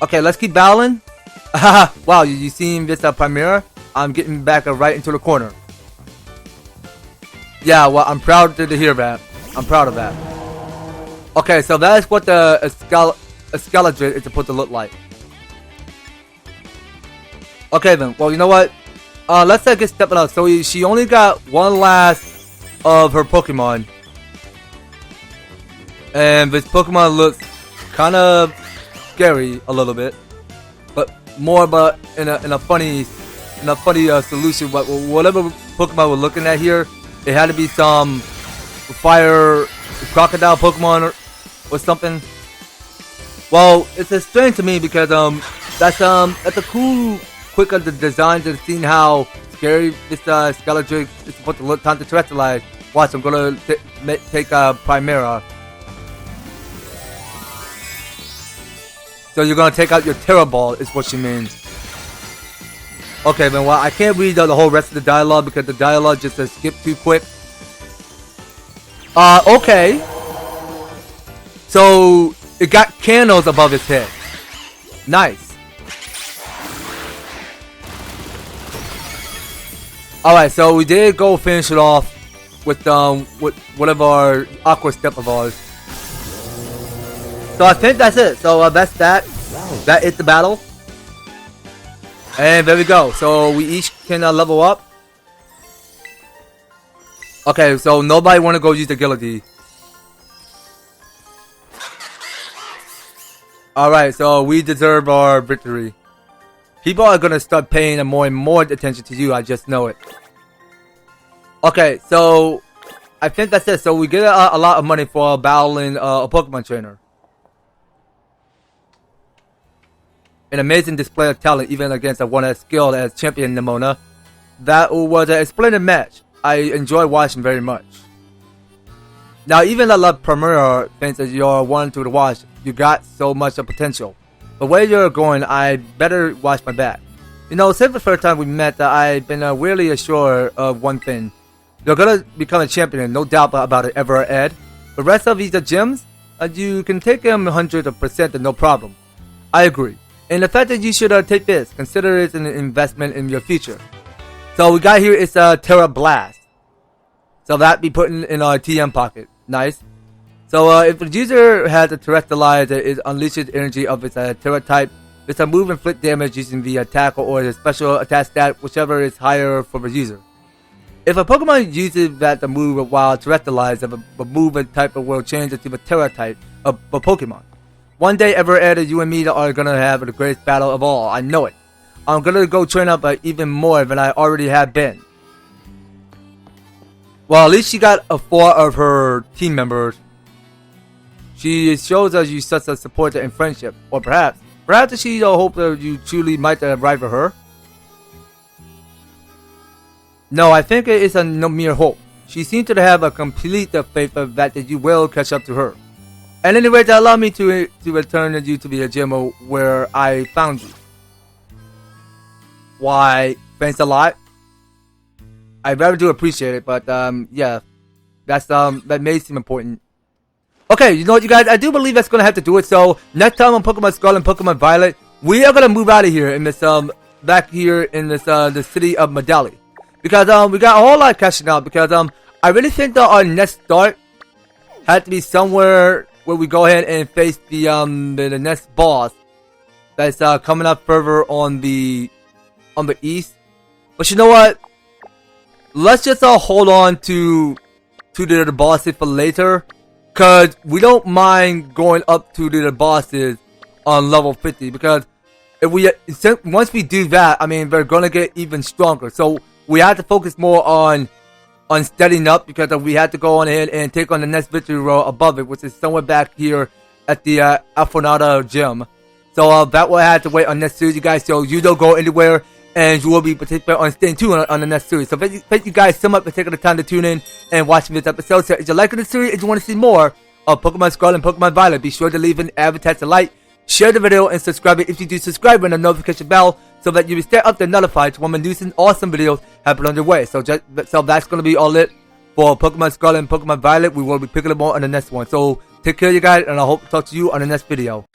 Okay, let's keep battling. Wow, you seen this Primera? I'm getting back right into the corner. Yeah, well, I'm proud to hear that. I'm proud of that. Okay, so that is what a Scarlet is supposed to look like. Okay then, well, you know what? Let's get stepping up. So she only got one last of her Pokemon. And this Pokemon looks kind of scary a little bit. But more about in a funny solution. But whatever Pokemon we're looking at here, it had to be some fire crocodile Pokemon or something. Well, it's strange to me because that's a cool quick of the designs and seeing how scary this Scarlet is supposed to look. Time to terrestrialize. Watch, I'm gonna take Primera. So you're gonna take out your Terra Ball, is what she means. Okay, then well, I can't read the whole rest of the dialogue because the dialogue just skipped too quick. Okay. So it got candles above its head. Nice. Alright, so we did go finish it off with one of our awkward step of ours. So I think that's it. So that's that. That is the battle. And there we go. So we each can level up. Okay, so nobody want to go use the Agility. Alright, so we deserve our victory. People are gonna start paying more and more attention to you, I just know it. Okay, so I think that's it. So we get a lot of money for battling a Pokemon trainer. An amazing display of talent, even against one as skilled as champion Nemona. That was a splendid match. I enjoy watching very much. Now, even though Primera thinks that you're one to watch, you got so much potential. But where you're going, I better watch my back. You know, since the first time we met, I've been really assured of one thing. You're gonna become a champion, no doubt about it, ever, Ed. The rest of these gyms, you can take them 100% no problem. I agree. And the fact that you should take this, consider it an investment in your future. So we got here is a Terra Blast. So that be put in our TM pocket. Nice. So if the user has a terrestrialize, it unleashes energy of its Terra type. It's a move inflict damage using the attack or the special attack stat, whichever is higher for the user. If a Pokemon uses the move while terrestrialized, the move type will change it to the Terra type of a Pokemon. One day, ever added, you and me are gonna have the greatest battle of all. I know it. I'm gonna go train up even more than I already have been. Well, at least she got 4 of her team members. She shows us you such a support and friendship, or perhaps she hope that you truly might rival her. No, I think it is a mere hope. She seems to have a complete faith that you will catch up to her. At any rate, allow me to return you to the gym where I found you. Why, thanks a lot. I really do appreciate it, but yeah, that may seem important. Okay, you know what, you guys? I do believe that's gonna have to do it. So next time on Pokemon Scarlet and Pokemon Violet, we are gonna move out of here in this back here in this the city of Medali, because we got a whole lot of catching up, because I really think that our next start had to be somewhere where we go ahead and face the next boss that's coming up further on the east. But you know what? Let's just hold on to the bosses for later, cause we don't mind going up to the bosses on level 50, because if once we do that, I mean, they're gonna get even stronger. So we have to focus more on steadying up, because we had to go on ahead and take on the next victory road above it, which is somewhere back here at the Alfonada gym. So that will have to wait on next series, you guys. So you don't go anywhere, and you will be participating on staying tuned on the next series. So thank you guys so much for taking the time to tune in and watching this episode. So if you're liking the series and you want to see more of Pokemon Scarlet and Pokemon Violet, be sure to leave an advertise a like, share the video, and subscribe if you do subscribe, and the notification bell so that you will stay up there notified when my new and awesome videos happen on your way. So that's going to be all it for Pokemon Scarlet and Pokemon Violet. We will be picking up more on the next one. So take care, you guys, and I hope to talk to you on the next video.